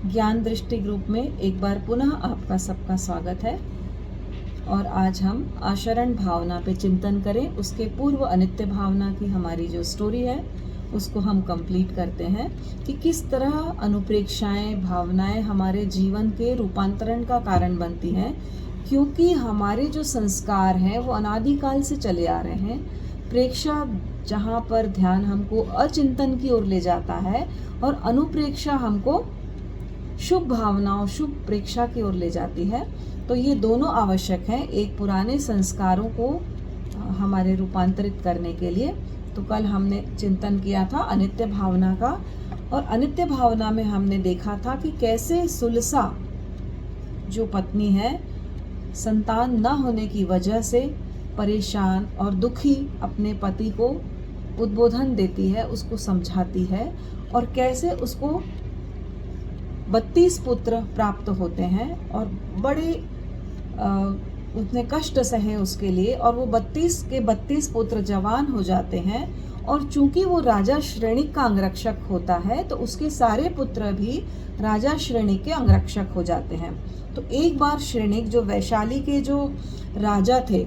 ज्ञान दृष्टि ग्रुप में एक बार पुनः आपका सबका स्वागत है। और आज हम आशरण भावना पे चिंतन करें। उसके पूर्व अनित्य भावना की हमारी जो स्टोरी है उसको हम कंप्लीट करते हैं कि किस तरह अनुप्रेक्षाएं भावनाएं हमारे जीवन के रूपांतरण का कारण बनती हैं, क्योंकि हमारे जो संस्कार हैं वो अनादिकाल से चले आ रहे हैं। प्रेक्षा जहाँ पर ध्यान हमको अचिंतन की ओर ले जाता है और अनुप्रेक्षा हमको शुभ भावनाओं शुभ प्रेक्षा की ओर ले जाती है। तो ये दोनों आवश्यक हैं एक पुराने संस्कारों को हमारे रूपांतरित करने के लिए। तो कल हमने चिंतन किया था अनित्य भावना का, और अनित्य भावना में हमने देखा था कि कैसे सुलसा जो पत्नी है संतान न होने की वजह से परेशान और दुखी अपने पति को उद्बोधन देती है, उसको समझाती है, और कैसे उसको 32 पुत्र प्राप्त होते हैं और बड़े उसने कष्ट सहे उसके लिए, और वो 32 के 32 पुत्र जवान हो जाते हैं। और चूंकि वो राजा श्रेणिक का अंगरक्षक होता है तो उसके सारे पुत्र भी राजा श्रेणिक के अंगरक्षक हो जाते हैं। तो एक बार श्रेणिक जो वैशाली के जो राजा थे,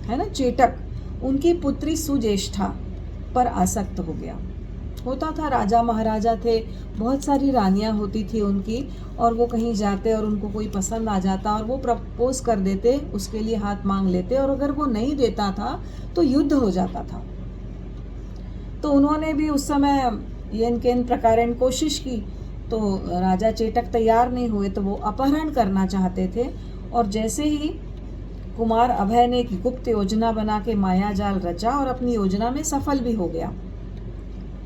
है ना, चेटक, उनकी पुत्री सुज्येष्ठा पर आसक्त हो गया। होता था राजा महाराजा थे, बहुत सारी रानियां होती थी उनकी, और वो कहीं जाते और उनको कोई पसंद आ जाता और वो प्रपोज कर देते, उसके लिए हाथ मांग लेते, और अगर वो नहीं देता था तो युद्ध हो जाता था। तो उन्होंने भी उस समय येन केन प्रकारेण कोशिश की, तो राजा चेटक तैयार नहीं हुए, तो वो अपहरण करना चाहते थे। और जैसे ही कुमार अभय ने एक गुप्त योजना बना के माया जाल रचा और अपनी योजना में सफल भी हो गया।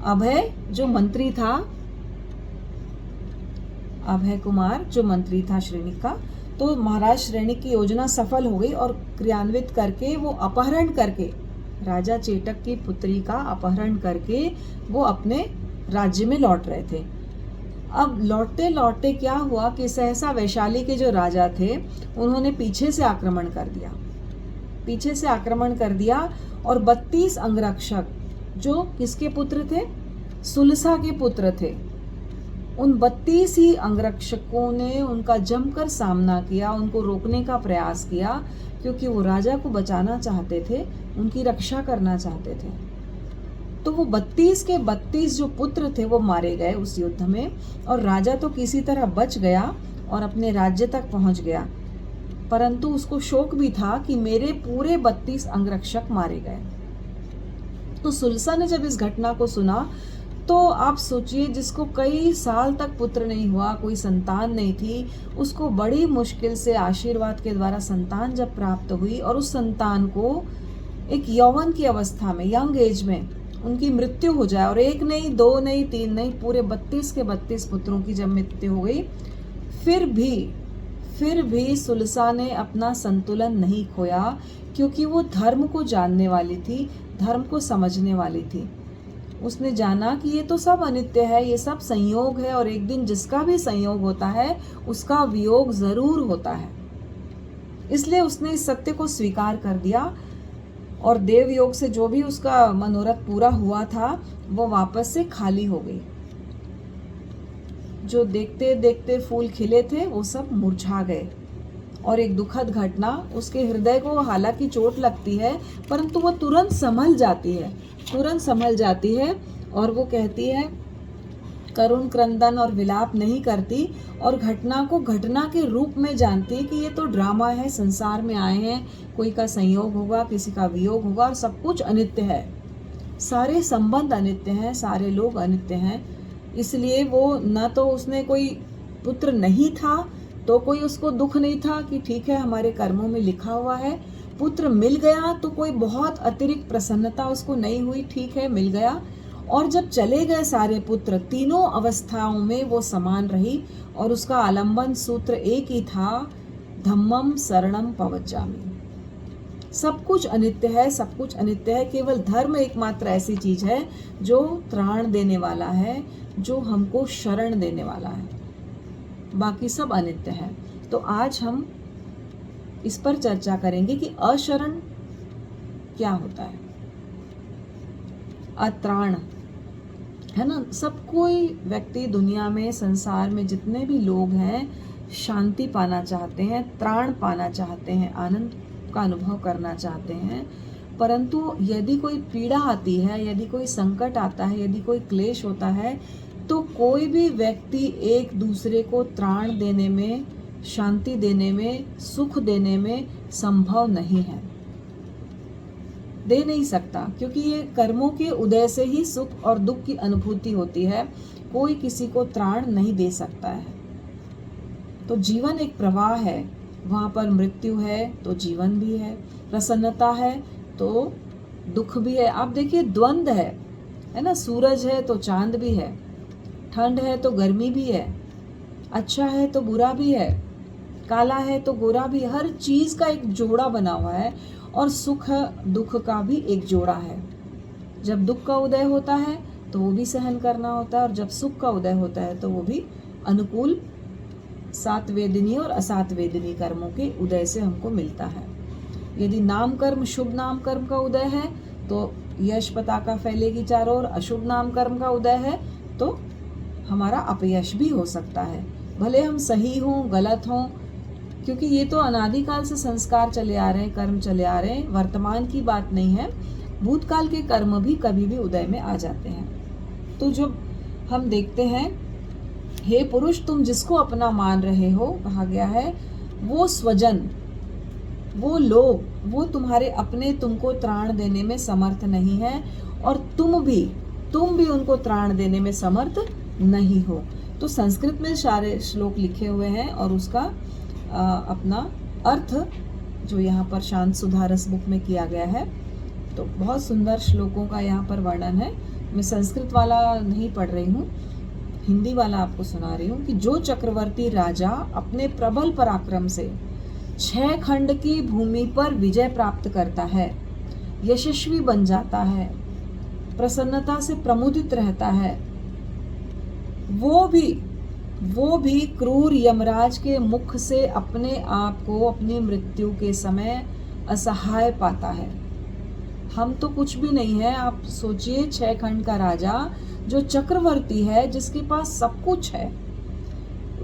अभय जो मंत्री था, अभय कुमार जो मंत्री था श्रेणिक का, तो महाराज श्रेणिक की योजना सफल हो गई और क्रियान्वित करके वो अपहरण करके राजा चेटक की पुत्री का अपहरण करके वो अपने राज्य में लौट रहे थे। अब लौटते लौटते क्या हुआ कि सहसा वैशाली के जो राजा थे उन्होंने पीछे से आक्रमण कर दिया और 32 अंगरक्षक जो किसके पुत्र थे, सुलसा के पुत्र थे, उन 32 ही अंगरक्षकों ने उनका जमकर सामना किया, उनको रोकने का प्रयास किया, क्योंकि वो राजा को बचाना चाहते थे, उनकी रक्षा करना चाहते थे। तो वो 32 के 32 जो पुत्र थे वो मारे गए उस युद्ध में, और राजा तो किसी तरह बच गया और अपने राज्य तक पहुंच गया। परंतु उसको शोक भी था कि मेरे पूरे 32 अंगरक्षक मारे गए। तो सुलसा ने जब इस घटना को सुना, तो आप सोचिए, जिसको कई साल तक पुत्र नहीं हुआ, कोई संतान नहीं थी, उसको बड़ी मुश्किल से आशीर्वाद के द्वारा संतान जब प्राप्त हुई, और उस संतान को एक यौवन की अवस्था में, यंग एज में उनकी मृत्यु हो जाए, और एक नहीं, दो नहीं, तीन नहीं, पूरे 32 के 32 पुत्रों की जब मृत्यु हो गई, फिर भी सुलसा ने अपना संतुलन नहीं खोया, क्योंकि वो धर्म को जानने वाली थी, धर्म को समझने वाली थी। उसने जाना कि ये तो सब अनित्य है, ये सब संयोग है, और एक दिन जिसका भी संयोग होता है उसका वियोग जरूर होता है। इसलिए उसने इस सत्य को स्वीकार कर दिया, और देव योग से जो भी उसका मनोरथ पूरा हुआ था वो वापस से खाली हो गई। जो देखते देखते फूल खिले थे वो सब मुरझा गए। और एक दुखद घटना, उसके हृदय को हालांकि चोट लगती है, परंतु वो तुरंत संभल जाती है, और वो कहती है, करुण क्रंदन और विलाप नहीं करती, और घटना को घटना के रूप में जानती है कि ये तो ड्रामा है, संसार में आए हैं, कोई का संयोग होगा, किसी का वियोग होगा, और सब कुछ अनित्य है, सारे संबंध अनित्य हैं, सारे लोग अनित्य हैं। इसलिए वो न तो उसने कोई पुत्र नहीं था तो कोई उसको दुख नहीं था कि ठीक है हमारे कर्मों में लिखा हुआ है, पुत्र मिल गया तो कोई बहुत अतिरिक्त प्रसन्नता उसको नहीं हुई, ठीक है मिल गया। और जब चले गए सारे पुत्र, तीनों अवस्थाओं में वो समान रही, और उसका आलंबन सूत्र एक ही था, धम्मम शरणम पवज्जामि। सब कुछ अनित्य है, सब कुछ अनित्य है, केवल धर्म एकमात्र ऐसी चीज है जो त्राण देने वाला है, जो हमको शरण देने वाला है, बाकी सब अनित्य है। तो आज हम इस पर चर्चा करेंगे कि अशरण क्या होता है, अत्राण है ना। सब कोई व्यक्ति दुनिया में, संसार में जितने भी लोग हैं, शांति पाना चाहते हैं, त्राण पाना चाहते हैं, आनंद का अनुभव करना चाहते हैं। परंतु यदि कोई पीड़ा आती है, यदि कोई संकट आता है, यदि कोई क्लेश होता है, तो कोई भी व्यक्ति एक दूसरे को त्राण देने में, शांति देने में, सुख देने में संभव नहीं है, दे नहीं सकता, क्योंकि ये कर्मों के उदय से ही सुख और दुख की अनुभूति होती है। कोई किसी को त्राण नहीं दे सकता है। तो जीवन एक प्रवाह है, वहाँ पर मृत्यु है तो जीवन भी है, प्रसन्नता है तो दुख भी है। आप देखिए द्वंद है ना। सूरज है तो चांद भी है, ठंड है तो गर्मी भी है, अच्छा है तो बुरा भी है, काला है तो गोरा भी। हर चीज का एक जोड़ा बना हुआ है, और सुख दुख का भी एक जोड़ा है। जब दुख का उदय होता है तो वो भी सहन करना होता है, और जब सुख का उदय होता है तो वो भी अनुकूल सात वेदनीय और असात वेदनीय कर्मों के उदय से हमको मिलता है। यदि नाम कर्म, शुभ नाम कर्म का उदय है तो यश पताका फैलेगी चारों ओर। अशुभ नाम कर्म का उदय है तो हमारा अपयश भी हो सकता है, भले हम सही हों गलत हों, क्योंकि ये तो अनादिकाल से संस्कार चले आ रहे हैं, कर्म चले आ रहे हैं। वर्तमान की बात नहीं है, भूतकाल के कर्म भी कभी भी उदय में आ जाते हैं। तो जब हम देखते हैं, हे पुरुष तुम जिसको अपना मान रहे हो, कहा गया है, वो स्वजन, वो लोग, वो तुम्हारे अपने तुमको त्राण देने में समर्थ नहीं है, और तुम भी उनको त्राण देने में समर्थ नहीं हो। तो संस्कृत में सारे श्लोक लिखे हुए हैं, और उसका अपना अर्थ जो यहाँ पर शांत सुधारस बुक में किया गया है। तो बहुत सुंदर श्लोकों का यहाँ पर वर्णन है। मैं संस्कृत वाला नहीं पढ़ रही हूँ, हिंदी वाला आपको सुना रही हूँ कि जो चक्रवर्ती राजा अपने प्रबल पराक्रम से 6 खंड की भूमि पर विजय प्राप्त करता है, यशस्वी बन जाता है, प्रसन्नता से प्रमुदित रहता है, वो भी क्रूर यमराज के मुख से अपने आप को अपनी मृत्यु के समय असहाय पाता है। हम तो कुछ भी नहीं है। आप सोचिए, 6 खंड का राजा जो चक्रवर्ती है, जिसके पास सब कुछ है,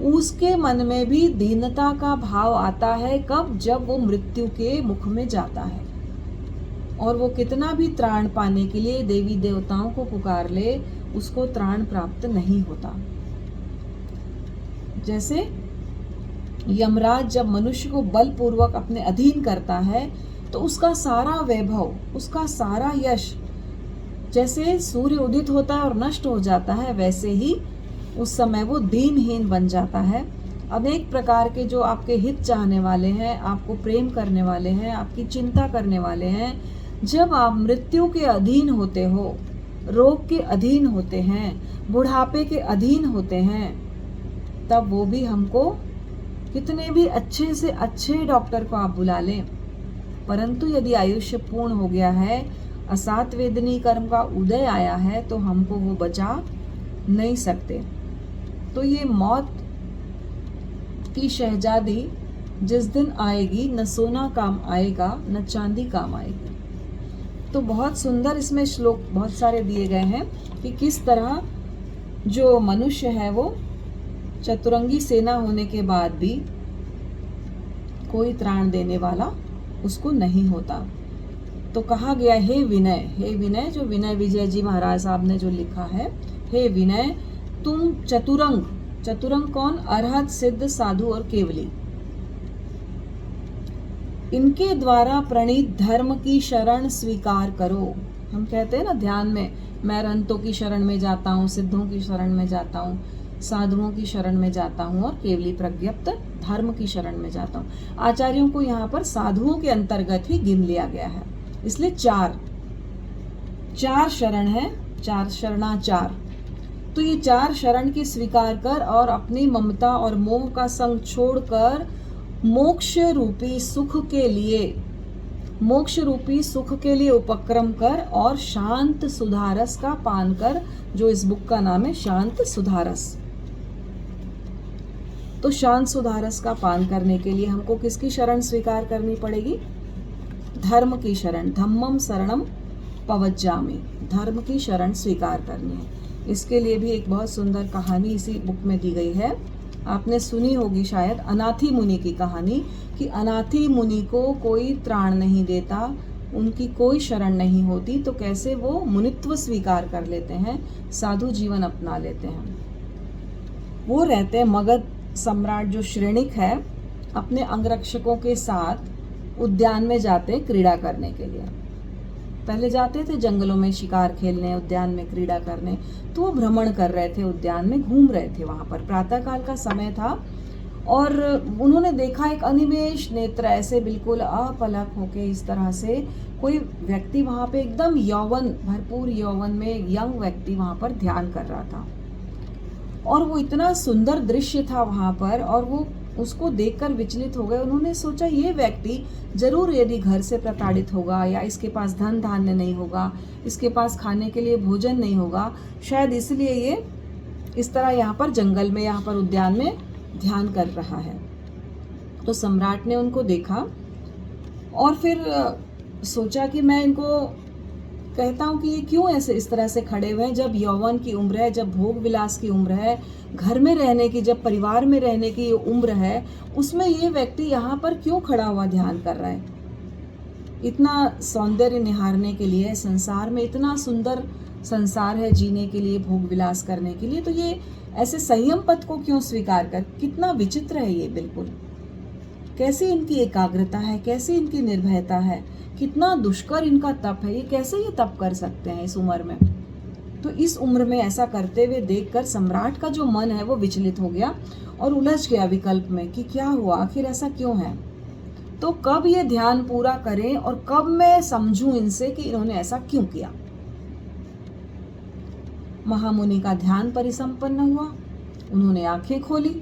उसके मन में भी दीनता का भाव आता है। कब? जब वो मृत्यु के मुख में जाता है, और वो कितना भी त्राण पाने के लिए देवी देवताओं को पुकार ले, उसको त्राण प्राप्त नहीं होता। जैसे यमराज जब मनुष्य को बलपूर्वक अपने अधीन करता है, तो उसका सारा वैभव, उसका सारा यश, जैसे सूर्य उदित होता है और नष्ट हो जाता है, वैसे ही उस समय वो दीनहीन बन जाता है। अनेक प्रकार के जो आपके हित चाहने वाले हैं, आपको प्रेम करने वाले हैं, आपकी चिंता करने वाले हैं, जब आप मृत्यु के अधीन होते हो, रोग के अधीन होते हैं, बुढ़ापे के अधीन होते हैं, तब वो भी हमको, कितने भी अच्छे से अच्छे डॉक्टर को आप बुला लें, परंतु यदि आयुष्य पूर्ण हो गया है, असात वेदनी कर्म का उदय आया है, तो हमको वो बचा नहीं सकते। तो ये मौत की शहजादी जिस दिन आएगी, न सोना काम आएगा न चांदी काम आएगी। तो बहुत सुंदर इसमें श्लोक बहुत सारे दिए गए हैं कि किस तरह जो मनुष्य है वो चतुरंगी सेना होने के बाद भी कोई त्राण देने वाला उसको नहीं होता। तो कहा गया, हे विनय, जो विनय विजय जी महाराज साहब ने जो लिखा है, हे विनय तुम चतुरंग कौन? अरहत, सिद्ध, साधु और केवली, इनके द्वारा प्रणीत धर्म की शरण स्वीकार करो। हम कहते हैं ना ध्यान में, मैं अरहंतों की शरण में जाता हूँ, सिद्धों की शरण में जाता हूँ, साधुओं की शरण में जाता हूँ, और केवली प्रज्ञप्त धर्म की शरण में जाता हूँ। आचार्यों को यहाँ पर साधुओं के अंतर्गत ही गिन लिया गया है, इसलिए चार शरण है, 4 शरणाचार। तो ये 4 शरण की स्वीकार कर और अपनी ममता और मोह का संग छोड़कर मोक्ष रूपी सुख के लिए उपक्रम कर, और शांत सुधारस का पान कर, जो इस बुक का नाम है शांत सुधारस। तो शांत सुधारस का पान करने के लिए हमको किसकी शरण स्वीकार करनी पड़ेगी? धर्म की शरण। धम्मम शरणम पवज्जामि, धर्म की शरण स्वीकार करनी है। इसके लिए भी एक बहुत सुंदर कहानी इसी बुक में दी गई है। आपने सुनी होगी शायद अनाथी मुनि की कहानी, कि अनाथी मुनि को कोई त्राण नहीं देता, उनकी कोई शरण नहीं होती, तो कैसे वो मुनित्व स्वीकार कर लेते हैं, साधु जीवन अपना लेते हैं। वो रहते हैं मगध सम्राट जो श्रेणिक है, अपने अंगरक्षकों के साथ उद्यान में जाते क्रीड़ा करने के लिए। पहले जाते थे जंगलों में शिकार खेलने, उद्यान में क्रीड़ा करने, तो वो भ्रमण कर रहे थे, उद्यान में घूम रहे थे। वहाँ पर प्रातःकाल का समय था और उन्होंने देखा एक अनिमेष नेत्र ऐसे बिल्कुल अपलक होके इस तरह से कोई व्यक्ति वहाँ पे एकदम यौवन, भरपूर यौवन में यंग व्यक्ति वहाँ पर ध्यान कर रहा था। और वो इतना सुंदर दृश्य था वहाँ पर, और वो उसको देखकर विचलित हो गए। उन्होंने सोचा ये व्यक्ति जरूर यदि घर से प्रताड़ित होगा, या इसके पास धन धान्य नहीं होगा, इसके पास खाने के लिए भोजन नहीं होगा, शायद इसलिए ये इस तरह यहाँ पर जंगल में, यहाँ पर उद्यान में ध्यान कर रहा है। तो सम्राट ने उनको देखा और फिर सोचा कि मैं इनको कहता हूँ कि ये क्यों ऐसे इस तरह से खड़े हुए हैं, जब यौवन की उम्र है, जब भोग विलास की उम्र है, घर में रहने की, जब परिवार में रहने की उम्र है, उसमें ये व्यक्ति यहाँ पर क्यों खड़ा हुआ ध्यान कर रहा है। इतना सौंदर्य निहारने के लिए, संसार में इतना सुंदर संसार है जीने के लिए, भोग विलास करने के लिए, तो ये ऐसे संयम पथ को क्यों स्वीकार कर। कितना विचित्र है ये, बिल्कुल कैसी इनकी एकाग्रता है, कैसी इनकी निर्भयता है, कितना दुष्कर इनका तप है, ये कैसे ये तप कर सकते हैं इस उम्र में। तो इस उम्र में ऐसा करते हुए देखकर सम्राट का जो मन है वो विचलित हो गया और उलझ गया विकल्प में कि क्या हुआ, आखिर ऐसा क्यों है। तो कब ये ध्यान पूरा करें और कब मैं समझूं इनसे कि इन्होंने ऐसा क्यों किया। महामुनि का ध्यान परिसंपन्न हुआ, उन्होंने आंखें खोली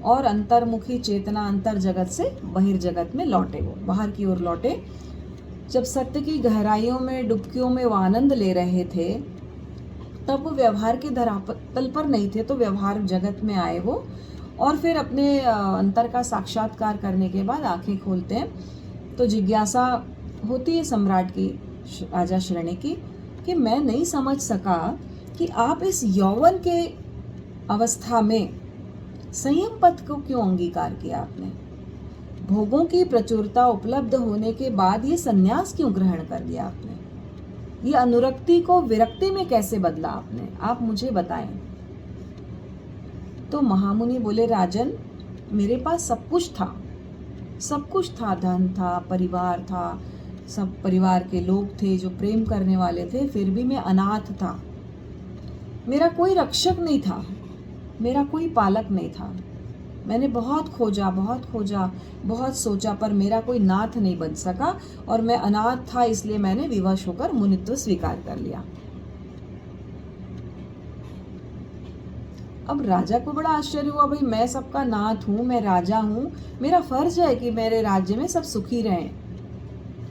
और अंतर्मुखी चेतना अंतर जगत से बहिर्जगत में लौटे, वो बाहर की ओर लौटे। जब सत्य की गहराइयों में, डुबकियों में वो आनंद ले रहे थे, तब वो व्यवहार के धरातल पर नहीं थे, तो व्यवहार जगत में आए वो, और फिर अपने अंतर का साक्षात्कार करने के बाद आंखें खोलते हैं। तो जिज्ञासा होती है सम्राट की, राजा श्रेणी की, कि मैं नहीं समझ सका कि आप इस यौवन के अवस्था में संयम पथ को क्यों अंगीकार किया आपने। भोगों की प्रचुरता उपलब्ध होने के बाद ये संन्यास क्यों ग्रहण कर लिया आपने, ये अनुरक्ति को विरक्ति में कैसे बदला आपने, आप मुझे बताएं। तो महामुनि बोले, राजन मेरे पास सब कुछ था, सब कुछ था, धन था, परिवार था, सब परिवार के लोग थे जो प्रेम करने वाले थे, फिर भी मैं अनाथ था। मेरा कोई रक्षक नहीं था, मेरा कोई पालक नहीं था। मैंने बहुत खोजा, बहुत खोजा, बहुत सोचा, पर मेरा कोई नाथ नहीं बन सका, और मैं अनाथ था, इसलिए मैंने विवश होकर मुनित्व स्वीकार कर लिया। अब राजा को बड़ा आश्चर्य हुआ, भाई मैं सबका नाथ हूँ, मैं राजा हूँ, मेरा फर्ज है कि मेरे राज्य में सब सुखी रहें,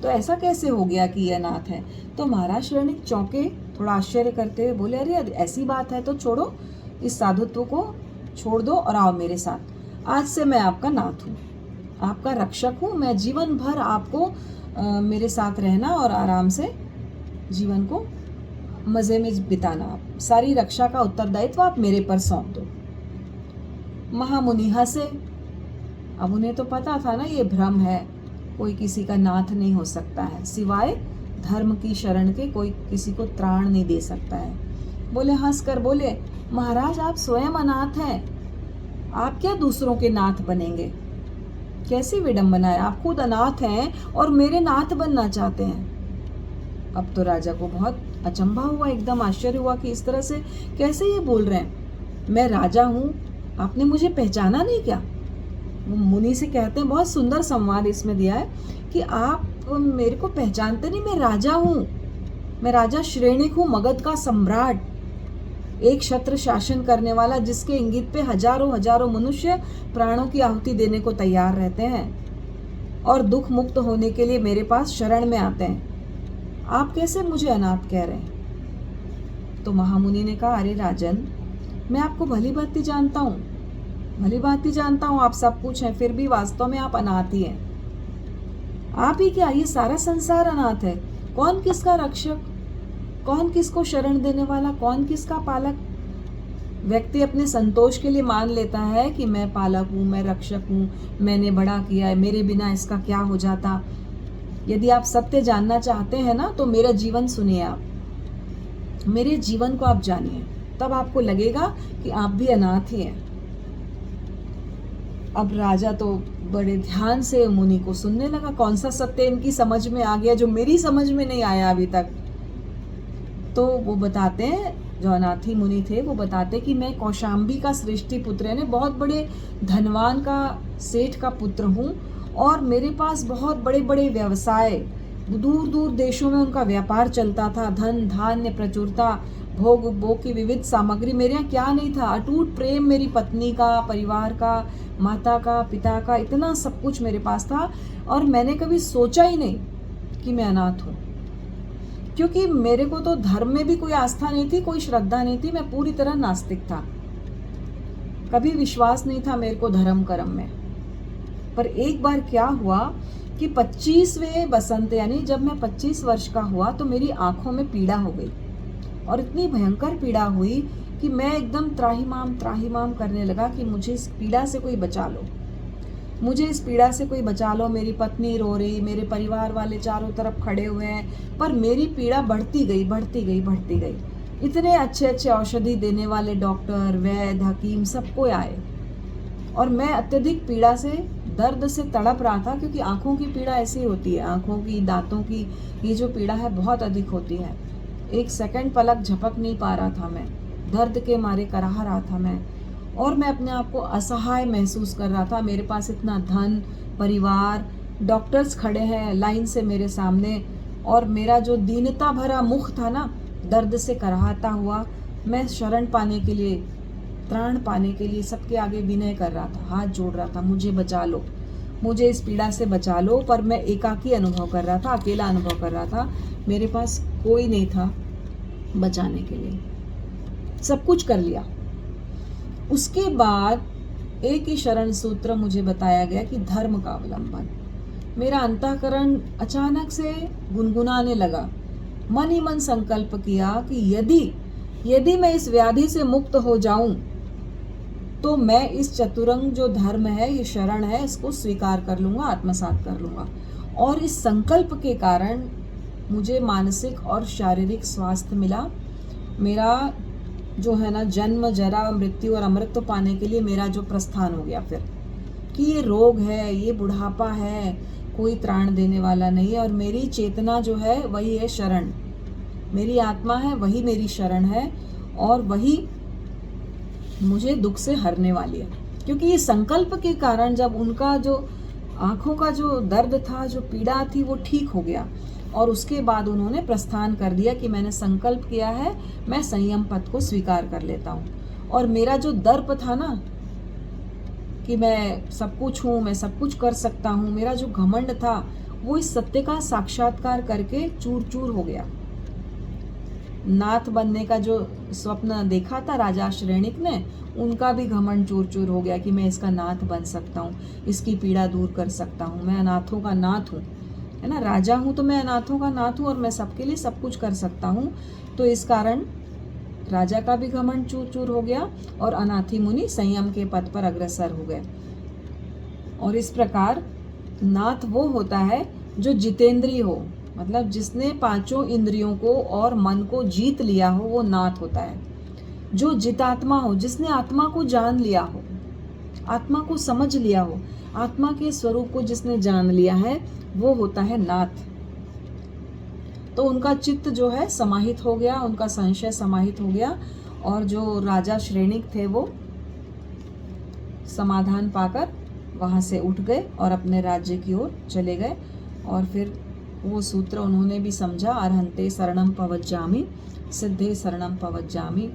तो ऐसा कैसे हो गया कि ये अनाथ है। तो महाराज श्रेणिक चौंके, थोड़ा आश्चर्य करते हुए बोले, अरे ऐसी बात है तो छोड़ो, इस साधुत्व को छोड़ दो और आओ मेरे साथ। आज से मैं आपका नाथ हूँ, आपका रक्षक हूँ, मैं जीवन भर आपको मेरे साथ रहना और आराम से जीवन को मज़े में बिताना, सारी रक्षा का उत्तरदायित्व आप मेरे पर सौंप दो। महामुनि हंसे। अब उन्हें तो पता था ना ये भ्रम है, कोई किसी का नाथ नहीं हो सकता है, सिवाय धर्म की शरण के कोई किसी को त्राण नहीं दे सकता है। बोले, हंस कर बोले, महाराज आप स्वयं अनाथ हैं, आप क्या दूसरों के नाथ बनेंगे, कैसी विडंबना है, आप खुद अनाथ हैं और मेरे नाथ बनना चाहते हैं। अब तो राजा को बहुत अचंभा हुआ, एकदम आश्चर्य हुआ कि इस तरह से कैसे ये बोल रहे हैं, मैं राजा हूँ, आपने मुझे पहचाना नहीं क्या। वो मुनि से कहते हैं, बहुत सुंदर संवाद इसमें दिया है कि आप मेरे को पहचानते नहीं, मैं राजा हूँ, मैं राजा श्रेणिक हूँ, मगध का सम्राट, एक छत्र शासन करने वाला, जिसके इंगित पे हजारों हजारों मनुष्य प्राणों की आहुति देने को तैयार रहते हैं और दुख मुक्त होने के लिए मेरे पास शरण में आते हैं। आप कैसे मुझे अनाथ कह रहे हैं। तो महामुनि ने कहा, अरे राजन, मैं आपको भली भांति जानता हूँ, भली भांति जानता हूँ, आप सब कुछ हैं, फिर भी वास्तव में आप अनाथ ही हैं। आप ही क्या, ये सारा संसार अनाथ है। कौन किसका रक्षक, कौन किसको शरण देने वाला, कौन किसका पालक, व्यक्ति अपने संतोष के लिए मान लेता है कि मैं पालक हूँ, मैं रक्षक हूँ, मैंने बड़ा किया है, मेरे बिना इसका क्या हो जाता। यदि आप सत्य जानना चाहते हैं ना, तो मेरा जीवन सुनिए, आप मेरे जीवन को आप जानिए, तब आपको लगेगा कि आप भी अनाथ ही हैं। अब राजा तो बड़े ध्यान से मुनि को सुनने लगा। कौन सा सत्य इनकी समझ में आ गया जो मेरी समझ में नहीं आया अभी तक। तो वो बताते हैं, जो अनाथी मुनि थे वो बताते कि मैं कौशाम्बी का श्रेष्ठी पुत्र, यानी बहुत बड़े धनवान का सेठ का पुत्र हूँ, और मेरे पास बहुत बड़े बड़े व्यवसाय, दूर दूर देशों में उनका व्यापार चलता था। धन धान्य प्रचुरता, भोग उपभोग की विविध सामग्री, मेरे यहाँ क्या नहीं था। अटूट प्रेम मेरी पत्नी का, परिवार का, माता का, पिता का, इतना सब कुछ मेरे पास था। और मैंने कभी सोचा ही नहीं कि मैं अनाथ हूँ, क्योंकि मेरे को तो धर्म में भी कोई आस्था नहीं थी, कोई श्रद्धा नहीं थी। मैं पूरी तरह नास्तिक था, कभी विश्वास नहीं था मेरे को धर्म कर्म में। पर एक बार क्या हुआ कि 25वें बसंत, यानी जब मैं 25 वर्ष का हुआ, तो मेरी आंखों में पीड़ा हो गई, और इतनी भयंकर पीड़ा हुई कि मैं एकदम त्राहिमाम करने लगा कि मुझे इस पीड़ा से कोई बचा लो, मुझे इस पीड़ा से कोई बचा लो। मेरी पत्नी रो रही, मेरे परिवार वाले चारों तरफ खड़े हुए हैं, पर मेरी पीड़ा बढ़ती गई। इतने अच्छे औषधि देने वाले डॉक्टर, वैद्य, हकीम सबको आए, और मैं अत्यधिक पीड़ा से, दर्द से तड़प रहा था। क्योंकि आंखों की पीड़ा ऐसी होती है, आंखों की, दांतों की, ये जो पीड़ा है बहुत अधिक होती है। एक सेकंड पलक झपक नहीं पा रहा था मैं, दर्द के मारे कराह रहा था मैं, और मैं अपने आप को असहाय महसूस कर रहा था। मेरे पास इतना धन, परिवार, डॉक्टर्स खड़े हैं लाइन से मेरे सामने, और मेरा जो दीनता भरा मुख था ना, दर्द से कराहता हुआ, मैं शरण पाने के लिए, त्राण पाने के लिए सबके आगे विनय कर रहा था, हाथ जोड़ रहा था, मुझे बचा लो, मुझे इस पीड़ा से बचा लो। पर मैं एकाकी अनुभव कर रहा था, अकेला अनुभव कर रहा था, मेरे पास कोई नहीं था बचाने के लिए। सब कुछ कर लिया। उसके बाद एक ही शरण सूत्र मुझे बताया गया कि धर्म का अवलंबन। मेरा अंतःकरण अचानक से गुनगुनाने लगा। मन ही मन संकल्प किया कि यदि मैं इस व्याधि से मुक्त हो जाऊं, तो मैं इस चतुरंग जो धर्म है, ये शरण है, इसको स्वीकार कर लूंगा, आत्मसात कर लूंगा। और इस संकल्प के कारण मुझे मानसिक और शारीरिक स्वास्थ्य मिला। मेरा जो है ना, जन्म, जरा, मृत्यु और अमृत पाने के लिए मेरा जो प्रस्थान हो गया फिर, कि ये रोग है, ये बुढ़ापा है, कोई त्राण देने वाला नहीं है, और मेरी चेतना जो है वही है शरण, मेरी आत्मा है वही मेरी शरण है, और वही मुझे दुख से हरने वाली है। क्योंकि ये संकल्प के कारण जब उनका जो आंखों का जो दर्द था, जो पीड़ा थी, वो ठीक हो गया, और उसके बाद उन्होंने प्रस्थान कर दिया कि मैंने संकल्प किया है, मैं संयम पथ को स्वीकार कर लेता हूँ। और मेरा जो दर्प था ना कि मैं सब कुछ हूँ, मैं सब कुछ कर सकता हूँ, मेरा जो घमंड था, वो इस सत्य का साक्षात्कार करके चूर चूर हो गया। नाथ बनने का जो स्वप्न देखा था राजा श्रेणिक ने, उनका भी घमंड चूर चूर हो गया कि मैं इसका नाथ बन सकता हूँ, इसकी पीड़ा दूर कर सकता हूँ, मैं अनाथों का नाथ हूँ, है ना, राजा हूँ तो मैं अनाथों का नाथ हूँ, और मैं सबके लिए सब कुछ कर सकता हूँ। तो इस कारण राजा का भी घमंड चूर चूर हो गया, और अनाथी मुनि संयम के पथ पर अग्रसर हो गए। और इस प्रकार नाथ वो होता है जो जितेंद्रिय हो, मतलब जिसने पांचों इंद्रियों को और मन को जीत लिया हो, वो नाथ होता है। जो जितात्मा हो, जिसने आत्मा को जान लिया हो, आत्मा को समझ लिया हो, आत्मा के स्वरूप को जिसने जान लिया है, वो होता है नाथ। तो उनका चित्त जो है समाहित हो गया, उनका संशय समाहित हो गया, और जो राजा श्रेणिक थे वो समाधान पाकर वहाँ से उठ गए और अपने राज्य की ओर चले गए। और फिर वो सूत्र उन्होंने भी समझा, अर्हन्ते शरणम पवज्जामि, सिद्धे शरणम पवज्जामि,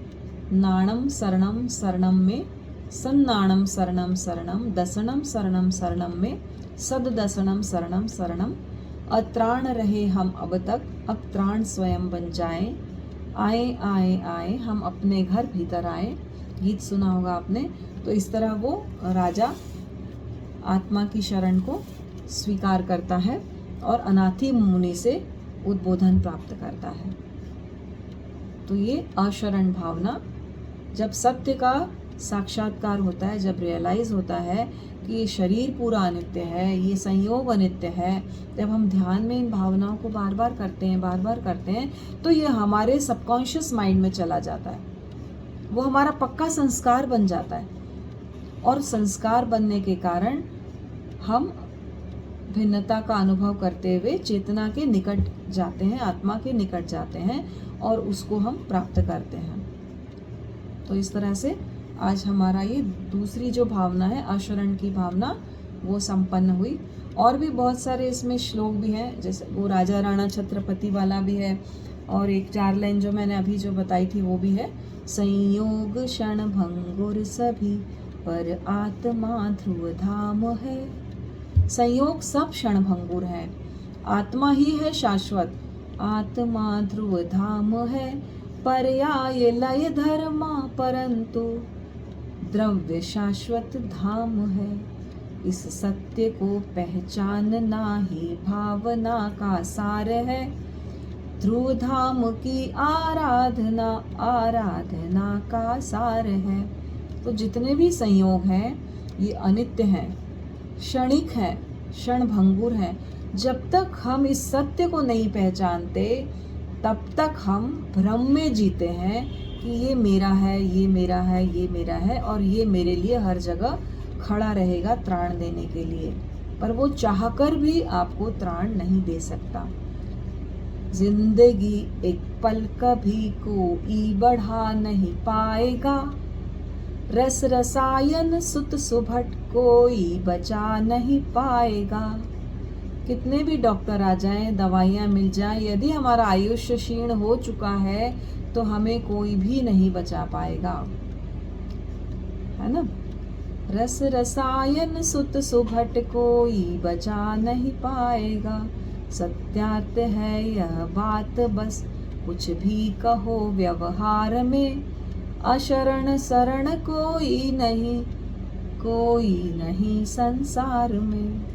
नाणम शरणम शरणम में, सन्नाणम शरणम शरणम, दसणम शरणम शरणम में, सद्दसणम शरणम शरणम। अत्राण रहे हम अब तक, अब त्राण स्वयं बन जाएं, आए आए आए हम अपने घर भीतर आए। गीत सुना होगा आपने। तो इस तरह वो राजा आत्मा की शरण को स्वीकार करता है और अनाथी मुनि से उद्बोधन प्राप्त करता है। तो ये अशरण भावना जब सत्य का साक्षात्कार होता है, जब रियलाइज होता है कि ये शरीर पूरा अनित्य है, ये संयोग अनित्य है, जब हम ध्यान में इन भावनाओं को बार बार करते हैं, तो ये हमारे सबकॉन्शियस माइंड में चला जाता है, वो हमारा पक्का संस्कार बन जाता है। और संस्कार बनने के कारण हम भिन्नता का अनुभव करते हुए चेतना के निकट जाते हैं, आत्मा के निकट जाते हैं और उसको हम प्राप्त करते हैं। तो इस तरह से आज हमारा ये दूसरी जो भावना है, आशरण की भावना, वो संपन्न हुई। और भी बहुत सारे इसमें श्लोक भी हैं, जैसे वो राजा राणा छत्रपति वाला भी है, और एक 4 लाइन जो मैंने अभी जो बताई थी वो भी है। संयोग क्षण भंगुर सभी, पर आत्मा ध्रुव धाम है। संयोग सब क्षण भंगुर है, आत्मा ही है शाश्वत। आत्मा ध्रुव धाम है, पर्याय लय धर्मा, परंतु द्रव्य शाश्वत धाम है। इस सत्य को पहचानना ही भावना का सार है। ध्रुव धाम की आराधना, आराधना का सार है। तो जितने भी संयोग हैं ये अनित्य हैं, क्षणिक है, क्षण भंगुर है। जब तक हम इस सत्य को नहीं पहचानते तब तक हम भ्रम में जीते हैं कि ये मेरा है, ये मेरा है, ये मेरा है, और ये मेरे लिए हर जगह खड़ा रहेगा त्राण देने के लिए। पर वो चाहकर भी आपको त्राण नहीं दे सकता। जिंदगी एक पल कभी कोई बढ़ा नहीं पाएगा, रस रसायन सुत सुभट कोई बचा नहीं पाएगा। कितने भी डॉक्टर आ जाएं, दवाइयाँ मिल जाएं, यदि हमारा आयुष्य क्षीण हो चुका है तो हमें कोई भी नहीं बचा पाएगा, है ना। रस रसायन सुत सुभट कोई बचा नहीं पाएगा। सत्यार्थ है यह बात बस, कुछ भी कहो व्यवहार में। अशरण शरण कोई नहीं संसार में।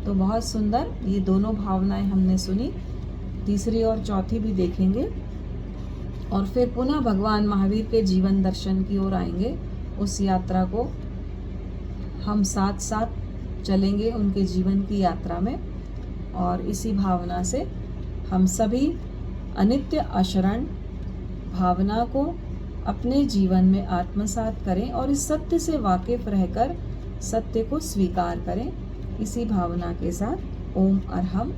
तो बहुत सुंदर ये दोनों भावनाएं हमने सुनी, तीसरी और चौथी भी देखेंगे, और फिर पुनः भगवान महावीर के जीवन दर्शन की ओर आएंगे। उस यात्रा को हम साथ साथ चलेंगे, उनके जीवन की यात्रा में, और इसी भावना से हम सभी अनित्य अशरण भावना को अपने जीवन में आत्मसात करें और इस सत्य से वाकिफ रहकर सत्य को स्वीकार करें। इसी भावना के साथ ओम अरहम